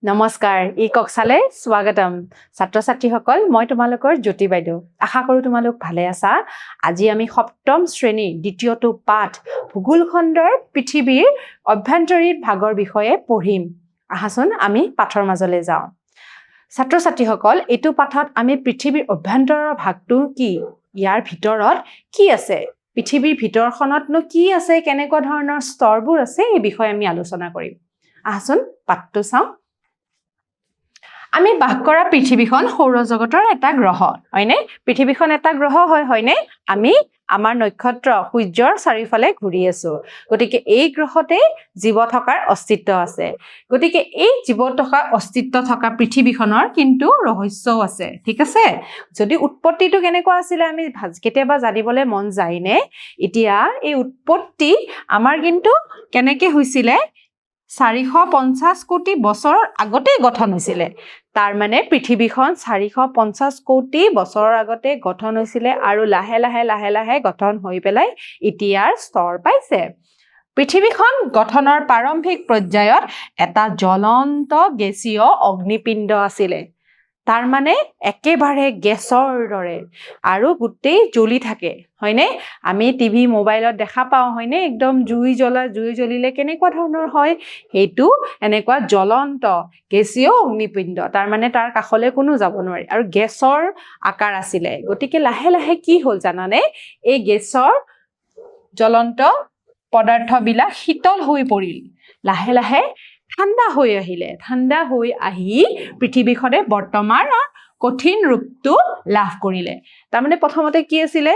নমস্কাৰ ই কক্সালে স্বাগতম ছাত্ৰ-ছাত্ৰীসকল মই তোমালোকৰ জ্যোতি বাইদেউ আশা কৰো তোমালোক ভালে আছা আজি আমি সপ্তম শ্ৰেণীৰ দ্বিতীয়টো পাঠ ভূগোল খণ্ডৰ পৃথিৱীৰ অভ্যন্তৰীণ ভাগৰ বিষয়ে পঢ়িম আহাচোন আমি পাঠৰ মাজলৈ যাওঁ ছাত্ৰ-ছাত্ৰীসকল এইটো পাঠত আমি পৃথিৱীৰ অভ্যন্তৰৰ ভাগটো কি ইয়াৰ ভিতৰত কি আছে পৃথিৱীৰ ভিতৰখনতনো কি আছে কেনেকুৱা ধৰণৰ স্তৰবোৰ আছে এই বিষয়ে আমি আলোচনা কৰিম আহাচোন পাঠটো চাওঁ আমি বাস কৰা পৃথিৱীখন সৌৰজগতৰ এটা গ্ৰহ হয়নে পৃথিৱীখন এটা গ্ৰহ হয়নে আমি আমাৰ নক্ষত্ৰ সূৰ্যৰ চাৰিওফালে ঘূৰি আছো গতিকে এই গ্ৰহতে জীৱ থকাৰ অস্তিত্ব আছে গতিকে এই জীৱ থকাৰ অস্তিত্ব থকা পৃথিৱীখনৰ কিন্তু ৰহস্যও আছে ঠিক আছে যদি উৎপত্তিটো কেনেকুৱা আছিল আমি কেতিয়াবা জানিবলৈ মন যায়নে এতিয়া এই উৎপত্তি আমাৰ কিন্তু কেনেকৈ হৈছিল 450 কোটি বছৰ আগতে গঠন হৈছিল তাৰ মানে পৃথিৱীখন 450 কোটি বছৰৰ আগতে গঠন হৈছিল আৰু লাহে লাহে গঠন হৈ পেলাই এতিয়াৰ স্তৰ পাইছে পৃথিৱীখন গঠনৰ প্ৰাৰম্ভিক পৰ্যায়ত এটা জ্বলন্ত গেছীয় অগ্নিপিণ্ড আছিল তাৰ মানে একেবাৰে গেছৰ দৰে আৰু গোটেই জ্বলি থাকে হয়নে আমি টিভি মোবাইলত দেখা পাওঁ হয়নে একদম জুই জ্বলিলে কেনেকুৱা ধৰণৰ হয় হেতু এনেকুৱা জ্বলন্ত গেছীয় অগ্নিপিণ্ড তাৰ মানে তাৰ কাখলৈ কোনো যাব নোৱাৰে আৰু গেছৰ আকাৰ আছিল গতিকে লাহে কি হ'ল জানানে এই গেছৰ জ্বলন্ত পদাৰ্থবিলাক শীতল হৈ পৰিল লাহে ঠাণ্ডা হৈ আহি পৃথিৱীখনে বৰ্তমান কঠিন ৰূপটো লাভ কৰিলে তাৰ মানে প্ৰথমতে কি আছিল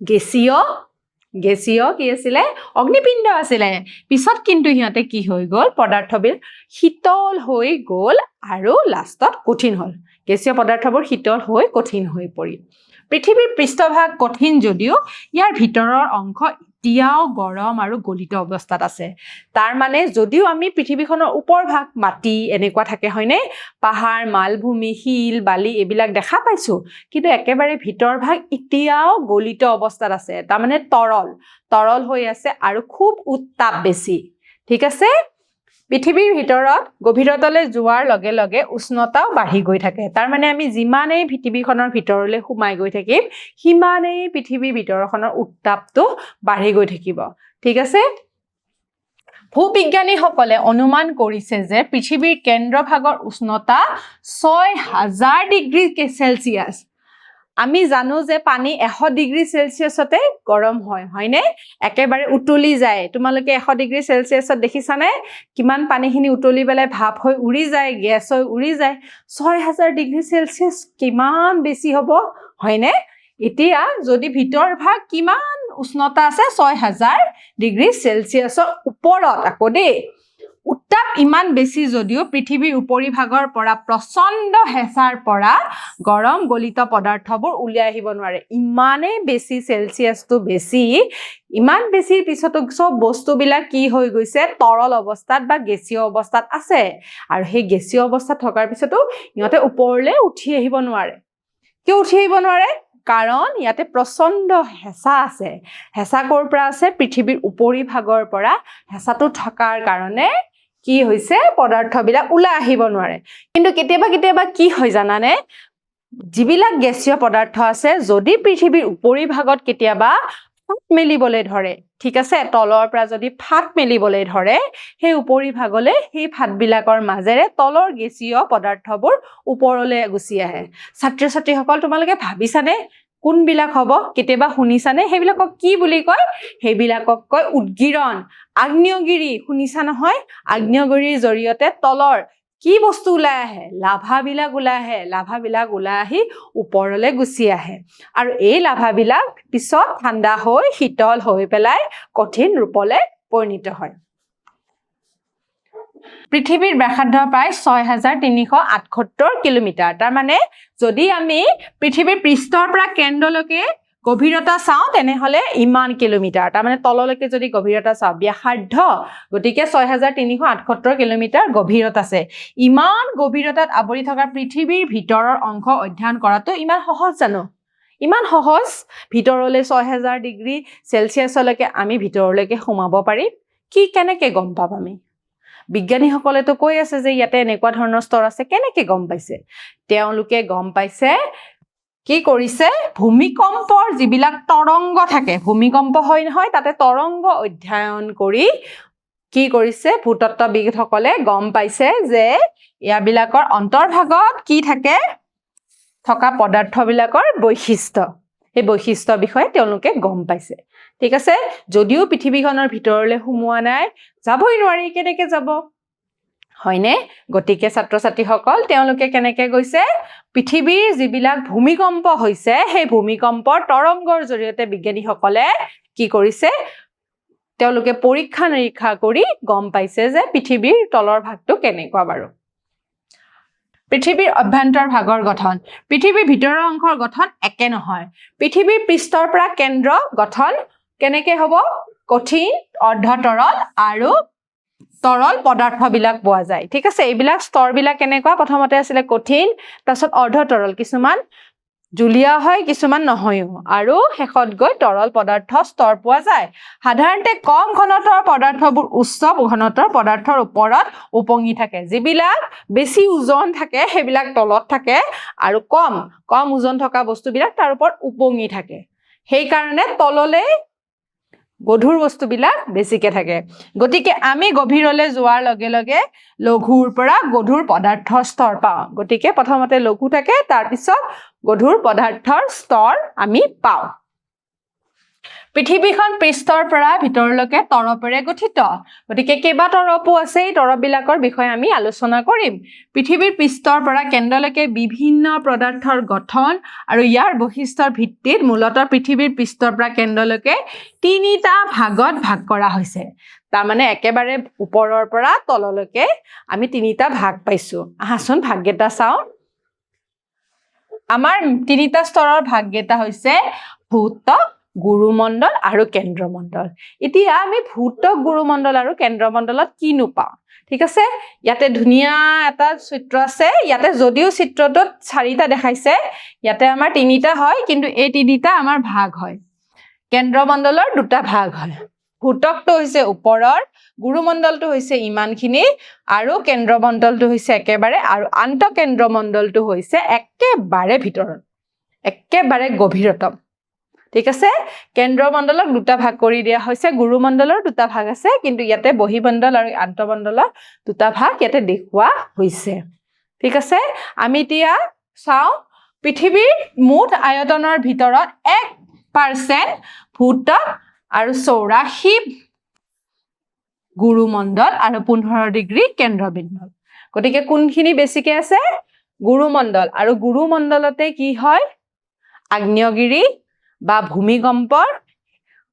গেছীয় কি আছিল অগ্নিপিণ্ড আছিল পিছত কিন্তু হিহঁতে কি হৈ গ'ল পদাৰ্থবোৰ শীতল হৈ গ'ল আৰু লাষ্টত কঠিন হ'ল গেছীয় পদাৰ্থবোৰ শীতল হৈ কঠিন হৈ পৰিল পৃথিৱীৰ পৃষ্ঠভাগ কঠিন যদিও ইয়াৰ ভিতৰৰ অংশ এতিয়াও গৰম আৰু গলিত অৱস্থাত আছে তাৰ মানে যদিও আমি পৃথিৱীখনৰ ওপৰভাগ মাটি এনেকুৱা থাকে হয়নে পাহাৰ মালভূমি শিল বালি এইবিলাক দেখা পাইছো কিন্তু একেবাৰে ভিতৰভাগ এতিয়াও গলিত অৱস্থাত আছে তাৰ মানে তৰল হৈ আছে আৰু খুব উত্তাপ বেছি ঠিক আছে পৃথিৱীৰ ভিতৰত গভীৰতালৈ যোৱাৰ লগে লগে উষ্ণতাও বাঢ়ি গৈ থাকে তাৰ মানে আমি যিমানেই পৃথিৱীখনৰ ভিতৰলৈ সোমাই গৈ থাকিম সিমানেই পৃথিৱীৰ ভিতৰখনৰ উত্তাপটো বাঢ়ি গৈ থাকিব ঠিক আছে ভূবিজ্ঞানীসকলে অনুমান কৰিছে যে পৃথিৱীৰ কেন্দ্ৰভাগৰ উষ্ণতা 6000 ডিগ্ৰী সেলচিয়াছ আমি জানো যে পানী 100 ডিগ্ৰী সেলচিয়াছতে গৰম হয়নে একেবাৰে উতলি যায় তোমালোকে 100 ডিগ্ৰী সেলচিয়াছত দেখিছানে কিমান পানীখিনি উতলি পেলাই ভাপ হৈ উৰি যায় গেছ হৈ উৰি যায় 6000 ডিগ্ৰী সেলচিয়াছ কিমান বেছি হ'ব হয়নে এতিয়া যদি ভিতৰভাগ কিমান উষ্ণতা আছে 6000 ডিগ্ৰী সেলচিয়াছৰ ওপৰত আকৌ দেই উত্তাপ ইমান বেছি যদিও পৃথিৱীৰ উপৰিভাগৰ পৰা প্ৰচণ্ড হেঁচাৰ পৰা গৰম গলিত পদাৰ্থবোৰ উলিয়াই আহিব নোৱাৰে ইমানেই বেছি সেলচিয়াছটো বেছি ইমান বেছিৰ পিছতো সব বস্তুবিলাক কি হৈ গৈছে তৰল অৱস্থাত বা গেছীয় অৱস্থাত আছে আৰু সেই গেছীয় অৱস্থাত থকাৰ পিছতো ইহঁতে ওপৰলৈ উঠি আহিব নোৱাৰে কিয় উঠি আহিব নোৱাৰে কাৰণ ইয়াতে প্ৰচণ্ড হেঁচা আছে হেঁচা ক'ৰ পৰা আছে পৃথিৱীৰ উপৰিভাগৰ পৰা হেঁচাটো থকাৰ কাৰণে কি হৈছে পদাৰ্থবিলাক ওলাই আহিব নোৱাৰে কিন্তু কেতিয়াবা কি হয় জানানে যিবিলাক গেছীয় পদাৰ্থ আছে যদি পৃথিৱীৰ উপৰিভাগত কেতিয়াবা ফাট মেলিবলৈ ধৰে ঠিক আছে তলৰ পৰা যদি ফাট মেলিবলৈ ধৰে সেই উপৰিভাগলৈ সেই ফাটবিলাকৰ মাজেৰে তলৰ গেছীয় পদাৰ্থবোৰ ওপৰলৈ গুচি আহে ছাত্ৰ-ছাত্ৰীসকল তোমালোকে ভাবিছানে কোনবিলাক হ'ব কেতিয়াবা শুনিছানে সেইবিলাকক কি বুলি কয় সেইবিলাকক কয় উদগিৰণ আগ্নেয়গিৰি শুনিছা নহয় আগ্নেয়গিৰিৰ জৰিয়তে তলৰ কি বস্তু ওলাই আহে লাভাবিলাক ওলাই আহি ওপৰলৈ গুচি আহে আৰু এই লাভাবিলাক পিছত ঠাণ্ডা হৈ শীতল হৈ পেলাই কঠিন ৰূপলৈ পৰিণত হয় পৃথিৱীৰ ব্যাসাৰ্ধ প্ৰায় 6378 কিলোমিটাৰ তাৰ মানে যদি আমি পৃথিৱীৰ পৃষ্ঠৰ পৰা কেন্দ্ৰলৈকে গভীৰতা চাওঁ তেনেহলে ইমান কিলোমিটাৰ তাৰ মানে তললৈকে যদি গভীৰতা চাওঁ ব্যাসাৰ্ধ গতিকে 6378 কিলোমিটাৰ গভীৰত আছে ইমান গভীৰতাত আৱৰি থকা পৃথিৱীৰ ভিতৰৰ অংশ অধ্যয়ন কৰাটো ইমান সহজ জানো ইমান সহজ ভিতৰলৈ 6000 ডিগ্ৰী সেলচিয়াছলৈকে আমি ভিতৰলৈকে সোমাব পাৰিম কি কেনেকৈ গম পাম আমি বিজ্ঞানীসকলেতো কৈ আছে যে ইয়াতে এনেকুৱা ধৰণৰ স্তৰ আছে কেনেকৈ গম পাইছে তেওঁলোকে গম পাইছে কি কৰিছে ভূমিকম্পৰ যিবিলাক তৰংগ থাকে ভূমিকম্প হয় নহয় তাতে তৰংগ অধ্যয়ন কৰি কি কৰিছে ভূতত্ত্ববিদসকলে গম পাইছে যে ইয়াবিলাকৰ অন্তৰ্ভাগত কি থাকে থকা পদাৰ্থবিলাকৰ বৈশিষ্ট্য এই বৈশিষ্ট্যৰ বিষয়ে তেওঁলোকে গম পাইছে ঠিক আছে যদিও পৃথিৱীখনৰ ভিতৰলৈ সোমোৱা নাই যাবই নোৱাৰি কেনেকৈ যাব হয়নে গতিকে ছাত্ৰ ছাত্ৰীসকল তেওঁলোকে কেনেকৈ গৈছে পৃথিৱীৰ যিবিলাক ভূমিকম্প হৈছে সেই ভূমিকম্পৰ তৰংগৰ জৰিয়তে বিজ্ঞানীসকলে কি কৰিছে তেওঁলোকে পৰীক্ষা নিৰীক্ষা কৰি গম পাইছে যে পৃথিৱীৰ তলৰ ভাগটো কেনেকুৱা বাৰু পৃথিৱীৰ অভ্যন্তৰ ভাগৰ গঠন পৃথিৱীৰ ভিতৰৰ অংশৰ গঠন একে নহয় পৃথিৱীৰ পৃষ্ঠৰ পৰা কেন্দ্ৰ গঠন কেনেকৈ হ'ব কঠিন অৰ্ধতৰল আৰু তৰল পদাৰ্থবিলাক পোৱা যায় ঠিক আছে এইবিলাক স্তৰবিলাক কেনেকুৱা প্ৰথমতে আছিলে কঠিন তাৰপিছত অৰ্ধতৰল কিছুমান জুলীয়া হয় কিছুমান নহয়ও আৰু শেষত গৈ তৰল পদাৰ্থ স্তৰ পোৱা যায় সাধাৰণতে কম ঘনত্বৰ পদাৰ্থবোৰ উচ্চ ঘনত্বৰ পদাৰ্থৰ ওপৰত উপঙি থাকে যিবিলাক বেছি ওজন থাকে সেইবিলাক তলত থাকে আৰু কম ওজন থকা বস্তুবিলাক তাৰ ওপৰত উপঙি থাকে সেইকাৰণে তললৈ গধুৰ বস্তুবিলাক বেছিকে থাকে গতিকে আমি গভীৰলৈ যোৱাৰ লগে লগে লঘুৰ পৰা গধুৰ পদাৰ্থৰ স্তৰ পাওঁ গতিকে প্ৰথমতে লঘু থাকে তাৰপিছত গধুৰ পদাৰ্থৰ স্তৰ আমি পাওঁ পৃথিৱীখন পৃষ্ঠৰ পৰা ভিতৰলৈকে তৰপেৰে গঠিত গতিকে কেইবা তৰপো আছে এই তৰপবিলাকৰ বিষয়ে আমি আলোচনা কৰিম পৃথিৱীৰ পৃষ্ঠৰ পৰা কেন্দ্ৰলৈকে বিভিন্ন পদাৰ্থৰ গঠন আৰু ইয়াৰ বৈশিষ্ট্যৰ ভিত্তিত মূলতঃ পৃথিৱীৰ পৃষ্ঠৰ পৰা কেন্দ্ৰলৈকে তিনিটা ভাগত ভাগ কৰা হৈছে তাৰমানে একেবাৰে ওপৰৰ পৰা তললৈকে আমি তিনিটা ভাগ পাইছো আহাচোন ভাগকেইটা চাওঁ আমাৰ তিনিটা স্তৰৰ ভাগকেইটা হৈছে ভূত্বক গুৰুমণ্ডল আৰু কেন্দ্ৰমণ্ডল এতিয়া আমি ভূত্বক গুৰুমণ্ডল আৰু কেন্দ্ৰমণ্ডলত কি নুপাওঁ ঠিক আছে ইয়াতে ধুনীয়া এটা চিত্ৰ আছে ইয়াতে যদিও চিত্ৰটোত চাৰিটা দেখাইছে ইয়াতে আমাৰ তিনিটা হয় কিন্তু এই তিনিটা আমাৰ ভাগ হয় কেন্দ্ৰমণ্ডলৰ দুটা ভাগ হয় ভূত্বকটো হৈছে ওপৰৰ গুৰুমণ্ডলটো হৈছে ইমানখিনি আৰু কেন্দ্ৰমণ্ডলটো হৈছে একেবাৰে আৰু আন্তঃকেন্দ্ৰমণ্ডলটো হৈছে একেবাৰে ভিতৰত একেবাৰে গভীৰতম ঠিক আছে কেন্দ্ৰমণ্ডলক দুটা ভাগ কৰি দিয়া হৈছে গুৰুমণ্ডলৰ দুটা ভাগ আছে কিন্তু ইয়াতে বহিমণ্ডল আৰু আন্তঃমণ্ডলৰ দুটা ভাগ ইয়াতে দেখুওৱা হৈছে ঠিক আছে আমি এতিয়া চাওঁ পৃথিৱীৰ মুঠ আয়তনৰ ভিতৰত 1% ভূত্বক আৰু 84 গুৰুমণ্ডল আৰু 15 ডিগ্ৰী কেন্দ্ৰবিন্দু গতিকে কোনখিনি বেছিকে আছে গুৰুমণ্ডল আৰু গুৰুমণ্ডলতে কি হয় আগ্নেয়গিৰি বা ভূমিকম্পৰ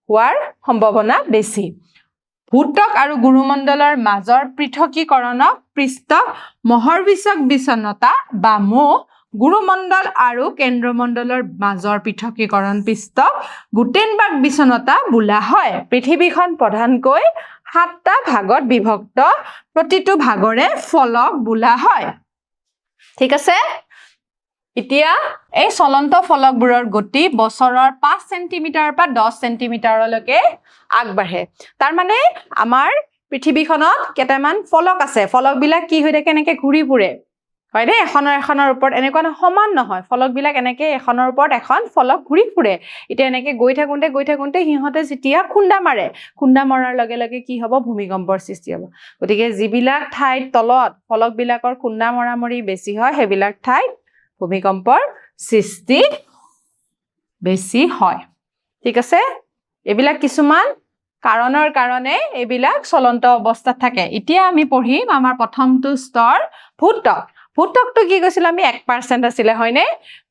হোৱাৰ সম্ভাৱনা বেছি ভূত্বক আৰু গুৰুমণ্ডলৰ মাজৰ পৃথকীকৰণক পৃষ্ঠ মহাবিষুৱ বিচ্ছন্নতা বা গুৰুমণ্ডল আৰু কেন্দ্ৰমণ্ডলৰ মাজৰ পৃথকীকৰণ পৃষ্ঠ গুটেনবাৰ্গ বিচ্ছন্নতা বোলা হয় পৃথিৱীখন প্ৰধানকৈ 7টা ভাগত বিভক্ত প্ৰতিটো ভাগৰে ফলক বোলা হয় ঠিক আছে এতিয়া এই চলন্ত ফলকবোৰৰ গতি বছৰৰ 5 সেন্টিমিটাৰৰ পৰা 10 সেন্টিমিটাৰলৈকে আগবাঢ়ে তাৰ মানে আমাৰ পৃথিৱীখনত কেইটামান ফলক আছে ফলকবিলাক কি হৈ থাকে এনেকৈ ঘূৰি ফুৰে হয় দে এখনৰ ওপৰত এনেকুৱা সমান নহয় ফলকবিলাক এনেকৈ এখনৰ ওপৰত এখন ফলক ঘূৰি ফুৰে এতিয়া এনেকৈ গৈ থাকোঁতে সিহঁতে যেতিয়া খুন্দা মৰাৰ লগে লগে কি হ'ব ভূমিকম্পৰ সৃষ্টি হ'ব গতিকে যিবিলাক ঠাইত তলত ফলকবিলাকৰ খুন্দা মৰামৰি বেছি হয় সেইবিলাক ঠাইত ভূমিকম্পৰ সৃষ্টি বেছি হয় ঠিক আছে এইবিলাক কিছুমান কাৰণৰ কাৰণে এইবিলাক চলন্ত অৱস্থাত থাকে এতিয়া আমি পঢ়িম আমাৰ প্ৰথমটো স্তৰ ভূত্বকটো কি কৈছিল আমি 1% আছিলে হয়নে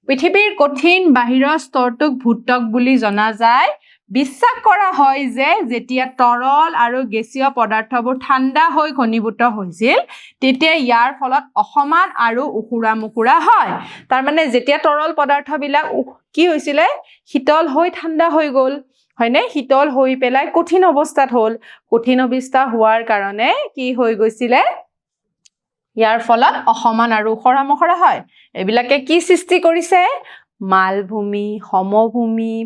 পৃথিৱীৰ কঠিন বাহিৰৰ স্তৰটোক ভূত্বক বুলি জনা যায় বিশ্বাস কৰা হয় যে যেতিয়া তৰল আৰু গেছীয় পদাৰ্থবোৰ ঠাণ্ডা হৈ ঘনীভূত হৈছিল তেতিয়া ইয়াৰ ফলত অসমান আৰু উখুৰা মুখুৰা হয় তাৰ মানে যেতিয়া তৰল পদাৰ্থবিলাক কি হৈছিলে শীতল হৈ ঠাণ্ডা হৈ গ'ল হয়নে শীতল হৈ পেলাই কঠিন অৱস্থাত হ'ল কঠিন অৱস্থা হোৱাৰ কাৰণে কি হৈ গৈছিলে ইয়াৰ ফলত অসমান আৰু উখৰা মুখৰা হয় এইবিলাকে কি সৃষ্টি কৰিছে মালভূমি সমভূমি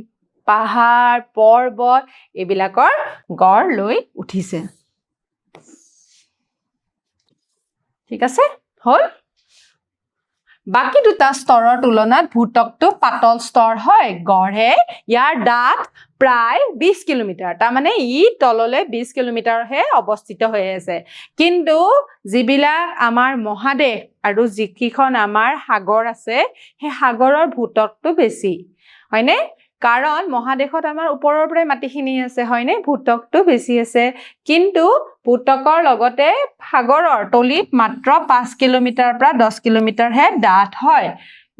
পাহাৰ পৰ্বত এইবিলাকৰ গঢ় লৈ উঠিছে ঠিক আছে হল বাকি দুটা স্তৰৰ তুলনাত ভূত্বকটো পাতল স্তৰ হয় গঢ়ে ইয়াৰ ডাঠ প্ৰায় 20 কিলোমিটাৰ তাৰ মানে ই তললে 20 কিলোমিটাৰহে অৱস্থিত হৈ আছে কিন্তু যিবিলাক আমাৰ মহাদেশ আৰু যিকিখন আমাৰ সাগৰ আছে সেই সাগৰৰ ভূত্বকটো বেছি হয়নে কাৰণ মহাদেশত আমাৰ ওপৰৰ পৰা মাটিখিনি আছে হয়নে ভূত্বকটো বেছি আছে কিন্তু ভূত্বকৰ লগতে সাগৰৰ তলিত মাত্ৰ 5 কিলোমিটাৰ পৰা 10 কিলোমিটাৰ হে ডাঠ হয়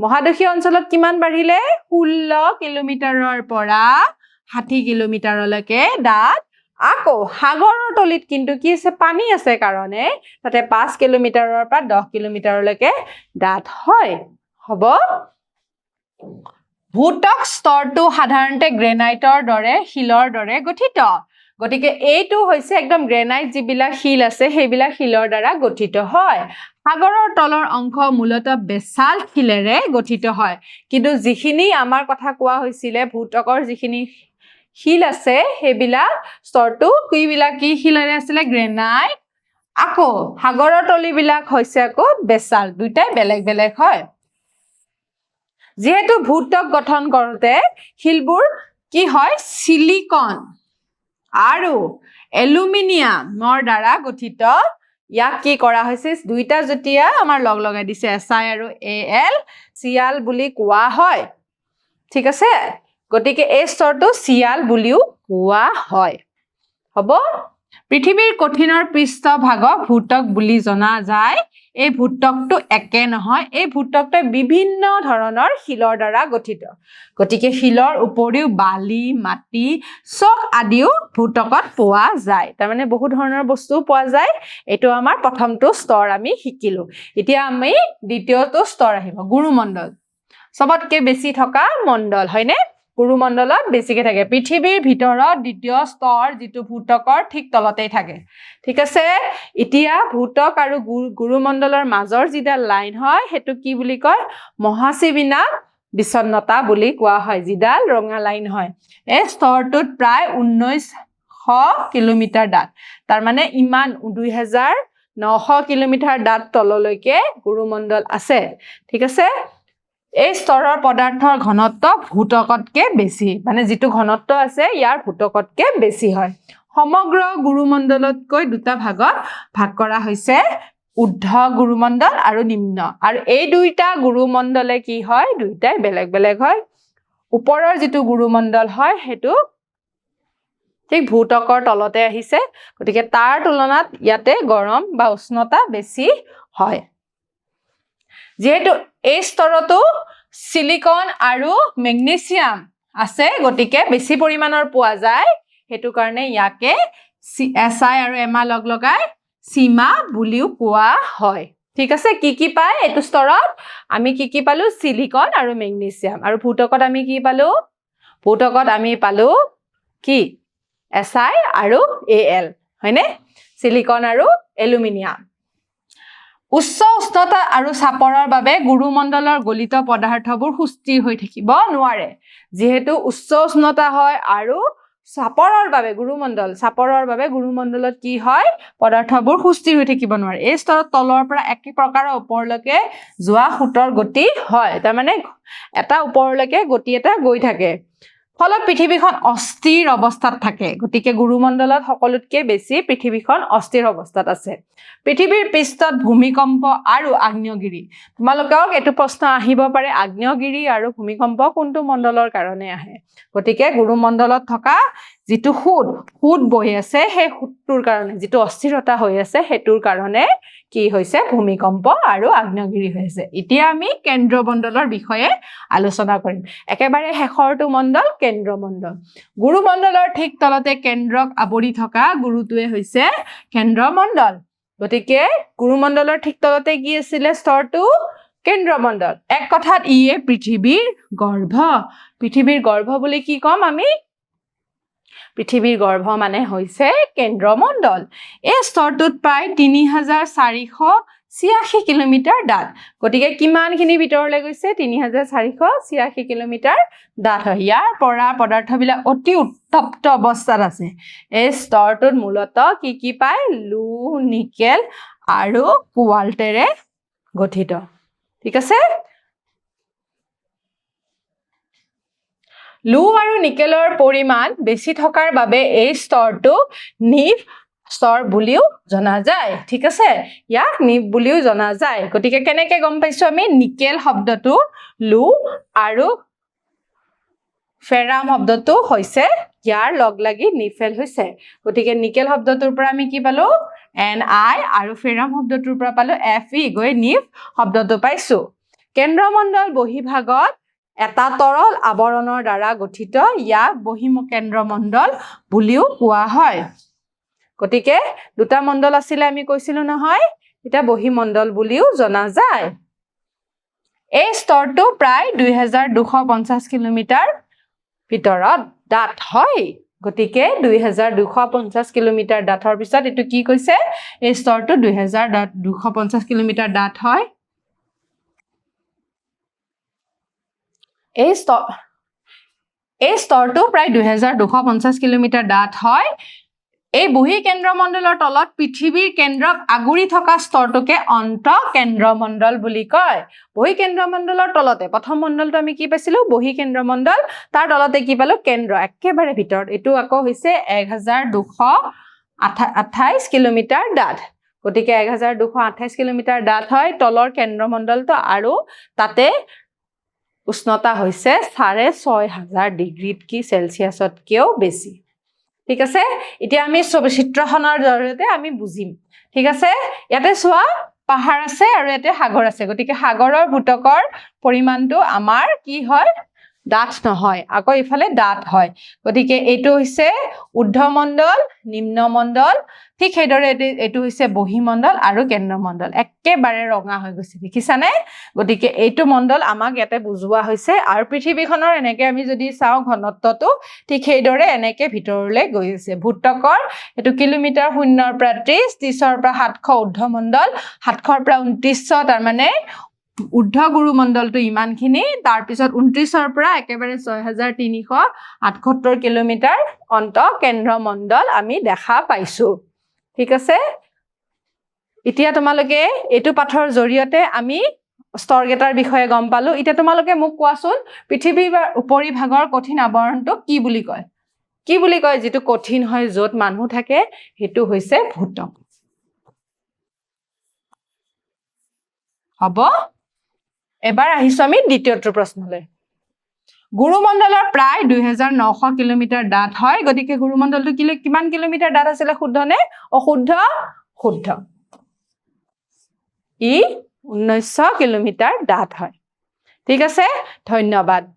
মহাদেশীয় অঞ্চলত কিমান বাঢ়িলে 16 কিলোমিটাৰৰ পৰা 60 কিলোমিটাৰলৈকে ডাঠ আকৌ সাগৰৰ তলিত কিন্তু কি আছে পানী আছে কাৰণে তাতে 5 কিলোমিটাৰৰ পৰা 10 কিলোমিটাৰলৈকে ডাঠ হয় হ'ব ভূত্বক স্তৰটো সাধাৰণতে গ্ৰেনাইটৰ দৰে শিলৰ দৰে গঠিত গতিকে এইটো হৈছে একদম গ্ৰেনাইট যিবিলাক শিল আছে সেইবিলাক শিলৰ দ্বাৰা গঠিত হয় সাগৰৰ তলৰ অংশ মূলতঃ বেসাল্ট শিলেৰে গঠিত হয় কিন্তু যিখিনি আমাৰ কথা কোৱা হৈছিলে ভূত্বকৰ যিখিনি শিল আছে সেইবিলাক স্তৰটো কি শিলেৰে আছিলে গ্ৰেনাইট আকৌ সাগৰৰ তলিবিলাক হৈছে আকৌ বেসাল্ট দুইটাই বেলেগ বেলেগ হয় যেহেতু ভূত্বক গঠন কৰোতে শিলবোৰ কি হয় সিলিকন আৰু এলুমিনিয়ামৰ দ্বাৰা গঠিত ইয়াক কি কৰা হৈছে দুইটা যেতিয়া আমাৰ লগ লগাই দিছে Si আৰু Al চিয়াল বুলি কোৱা হয় ঠিক আছে গতিকে এই স্তৰটো চিয়াল বুলিও কোৱা হয় হ'ব পৃথিৱীৰ কঠিনৰ পৃষ্ঠভাগক ভূত্বক বুলি জনা যায় এই ভূত্বকটো একে নহয় এই ভূত্বকটো বিভিন্ন ধৰণৰ শিলৰ দ্বাৰা গঠিত গতিকে শিলৰ উপৰিও বালি মাটি চক আদিও ভূত্বকত পোৱা যায় তাৰ মানে বহু ধৰণৰ বস্তু পোৱা যায় এটো আমাৰ প্ৰথমটো স্তৰ আমি শিকিলো এতিয়া আমি দ্বিতীয়টো স্তৰ আহিব গুৰুমণ্ডল সবতকে বেছি থকা মণ্ডল হয়নে গুৰুমণ্ডলত বেছিকে থাকে পৃথিৱীৰ ভিতৰত দ্বিতীয় স্তৰ যিটো ভূত্বকৰ ঠিক তলতেই থাকে ঠিক আছে এতিয়া ভূত্বক আৰু গুৰুমণ্ডলৰ মাজৰ যিডাল লাইন হয় হেতু কি বুলি কয় মহাসীবিনা বিচ্ছন্নতা বুলি কোৱা হয় যিডাল ৰঙা লাইন হয় এই স্তৰটোত প্ৰায় 1900 কিলোমিটাৰ ডাঠ তাৰ মানে ইমান 2900 কিলোমিটাৰ ডাঠ তললৈকে গুৰুমণ্ডল আছে ঠিক আছে এই স্তৰৰ পদাৰ্থৰ ঘনত্ব ভূত্বকতকৈ বেছি মানে যিটো ঘনত্ব আছে ইয়াৰ ভূত্বকতকৈ বেছি হয় সমগ্ৰ গুৰুমণ্ডলতকৈ দুটা ভাগত ভাগ কৰা হৈছে ঊৰ্ধ্ব গুৰুমণ্ডল আৰু নিম্ন আৰু এই দুইটা গুৰুমণ্ডলে কি হয় দুইটাই বেলেগ বেলেগ হয় ওপৰৰ যিটো গুৰুমণ্ডল হয় হেতু ঠিক ভূত্বকৰ তলতে আহিছে গতিকে তাৰ তুলনাত ইয়াতে গৰম বা উষ্ণতা বেছি হয় যেহেতু এই স্তৰতো সিলিকন আৰু মেগনেছিয়াম আছে গতিকে বেছি পৰিমাণৰ পোৱা যায় হেতু কাৰণে ইয়াকে Si আৰু Ma লগ লগাই সীমা বুলিও কোৱা হয় ঠিক আছে কি পায় এটো স্তৰত আমি কি পালো সিলিকন আৰু মেগনেছিয়াম আৰু ভূত্বকত আমি কি পালো ভূত্বকত আমি পালো কি Si আৰু Al হয়নে সিলিকন আৰু এলুমিনিয়াম উচ্চ উষ্ণতা আৰু চাপৰৰ বাবে গুৰুমণ্ডলৰ গলিত পদাৰ্থবোৰ সুস্থিৰ হৈ থাকিব নোৱাৰে যেহেতু উচ্চ উষ্ণতা হয় আৰু চাপৰৰ বাবে গুৰুমণ্ডলত কি হয় পদাৰ্থবোৰ সুস্থিৰ হৈ থাকিব নোৱাৰে এই স্তৰত তলৰ পৰা এক প্ৰকাৰৰ ওপৰলৈকে যোৱা সুতৰ গতি হয় তাৰ মানে এটা ওপৰলৈকে গতি এটা গৈ থাকে ফলত পৃথিৱীখন অস্থিৰ অৱস্থাত থাকে গতিকে গুৰুমণ্ডলত সকলোতকৈ বেছি পৃথিৱীখন অস্থিৰ অৱস্থাত আছে পৃথিৱীৰ পৃষ্ঠত ভূমিকম্প আৰু আগ্নেয়গিৰি তোমালোকক এটো প্ৰশ্ন আহিব পাৰে আগ্নেয়গিৰি আৰু ভূমিকম্প কোনটো মণ্ডলৰ কাৰণে আহে গতিকে গুৰুমণ্ডলত থকা যিটো হুড বহি আছে সেই হুডটোৰ কাৰণে যিটো অস্থিৰতা হৈ আছে হেতুৰ কাৰণে কি হৈছে ভূমিকম্প আৰু আগ্নেয়গিৰি হৈছে এতিয়া আমি কেন্দ্ৰমণ্ডলৰ বিষয়ে আলোচনা কৰিম একেবাৰে শেষৰটো মণ্ডল কেন্দ্ৰমণ্ডল গুৰুমণ্ডলৰ ঠিক তলতে কেন্দ্ৰক আৱৰি থকা গুৰুটোৱে হৈছে কেন্দ্ৰমণ্ডল গতিকে গুৰুমণ্ডলৰ ঠিক তলতে কি আছিল স্তৰটো কেন্দ্ৰমণ্ডল এক কথাত ইয়ে পৃথিৱীৰ গৰ্ভ বুলি কি কম আমি পৃথিৱীৰ গৰ্ভ মানে হৈছে কেন্দ্ৰমণ্ডল এই স্তৰটোত প্ৰায় 3486 কিলোমিটাৰ ডাঠ গতিকে কিমানখিনি ভিতৰলৈ গৈছে 3486 কিলোমিটাৰ ডাঠ হয় ইয়াৰ পৰা পদাৰ্থবিলাক অতি উত্তপ্ত অৱস্থাত আছে এই স্তৰটোত মূলতঃ কি পায় লু নিকেল আৰু কোৱাল্টেৰে গঠিত ঠিক আছে লু আৰু নিকেলৰ পৰিমাণ বেছি থকাৰ বাবে এই স্তৰটো নিভ স্তৰ বুলিও জনা যায় ঠিক আছে ইয়াক নিভ বুলিও জনা যায় গতিকে কেনেকৈ গম পাইছো আমি নিকেল শব্দটো লু আৰু ফেৰাম শব্দটো হৈছে ইয়াৰ লগ লাগি নিফেল হৈছে গতিকে নিকেল শব্দটোৰ পৰা আমি কি পালো Ni আৰু ফেৰাম শব্দটোৰ পৰা পালো Fe গৈ নিভ শব্দটো পাইছো কেন্দ্ৰমণ্ডল বহিভাগত এটা তৰল আৱৰণৰ দ্বাৰা গঠিত ইয়াক বহিকেন্দ্ৰমণ্ডল বুলিও কোৱা হয় গতিকে দুটা মণ্ডল আছিল আমি কৈছিলো নহয় এটা বহিমণ্ডল বুলিও জনা যায় এই স্তৰটো প্ৰায় 2250 কিলোমিটাৰ ভিতৰত ডাঠ হয় গতিকে 2250 কিলোমিটাৰ ডাঠৰ পিছত এটো কি কৈছে এই স্তৰটো 2250 কিলোমিটাৰ ডাঠ হয় এই স্তৰটো প্ৰায় 2250 কিলোমিটাৰ ডাঠ হয় এই বহিকেন্দ্ৰমণ্ডলৰ তলত পৃথিৱীৰ কেন্দ্ৰক আগুৰি থকা স্তৰটোকে অন্তঃকেন্দ্ৰমণ্ডল বুলি কয় বহিকেন্দ্ৰমণ্ডলৰ তলতে প্ৰথম মণ্ডলটো আমি কি পাইছিলো বহিকেন্দ্ৰমণ্ডল তাৰ তলতে কি পালো কেন্দ্ৰ একেবাৰে ভিতৰত এটো আকৌ হৈছে 1228 কিলোমিটাৰ ডাঠ গতিকে 1228 কিলোমিটাৰ ডাঠ হয় তলৰ কেন্দ্ৰমণ্ডলটো আৰু তাতে উষ্ণতা হৈছে 6500 ডিগ্ৰীত কি সেলসিয়াছতকেও বেছি ঠিক আছে এতিয়া আমি চিত্ৰখনৰ জৰিয়তে আমি বুজিম ঠিক আছে ইয়াতে চোৱা পাহাৰ আছে আৰু ইয়াতে সাগৰ আছে গতিকে সাগৰৰ ভূতকৰ পৰিমাণটো আমাৰ কি হয় ডাঠ নহয় আকৌ ইফালে ডাঠ হয় গতিকে এইটো হৈছে ঊৰ্ধ্বমণ্ডল নিম্নমণ্ডল ঠিক সেইদৰে এইটো হৈছে বহিমণ্ডল আৰু কেন্দ্ৰমণ্ডল একেবাৰে ৰঙা হৈ গৈছে দেখিছানে গতিকে এইটো মণ্ডল আমাক ইয়াতে বুজোৱা হৈছে আৰু পৃথিৱীখনৰ এনেকৈ আমি যদি চাও ঘনত্বটো ঠিক সেইদৰে এনেকৈ ভিতৰলৈ গৈ আছে ভূতকৰ এটো কিলোমিটাৰ 0 পৰা 30 30ৰ পৰা 700 ঊৰ্ধ্বমণ্ডল 700ৰ পৰা 2900 তাৰ মানে ঊৰ্ধ্ব গুৰুমণ্ডলটো ইমানখিনি তাৰ পিছত 29ৰ পৰা একেবাৰে 6378 কিলোমিটাৰ অন্তঃকেন্দ্ৰমণ্ডল আমি দেখা পাইছো ঠিক আছে এতিয়া তোমালোকে এটো পাঠৰ জৰিয়তে আমি স্তৰগেটাৰ বিষয়ে গম পালো এতিয়া তোমালোকে মোক কোৱাচোন পৃথিৱীৰ উপৰিভাগৰ কঠিন আৱৰণটো কি বুলি কয় যেটো কঠিন হয় যত মানুহ থাকে হেতু হৈছে ভূতক হ'ব এবাৰ আহিছো আমি দ্বিতীয়টো প্ৰশ্নলৈ গুৰুমণ্ডলৰ প্ৰায় 2900 কিলোমিটাৰ ডাঠ হয় গতিকে গুৰুমণ্ডলটো কিমান কিলোমিটাৰ ডাঠ আছিল শুদ্ধ নে অশুদ্ধ শুদ্ধ ই 1900 কিলোমিটাৰ ডাঠ হয় ঠিক আছে ধন্যবাদ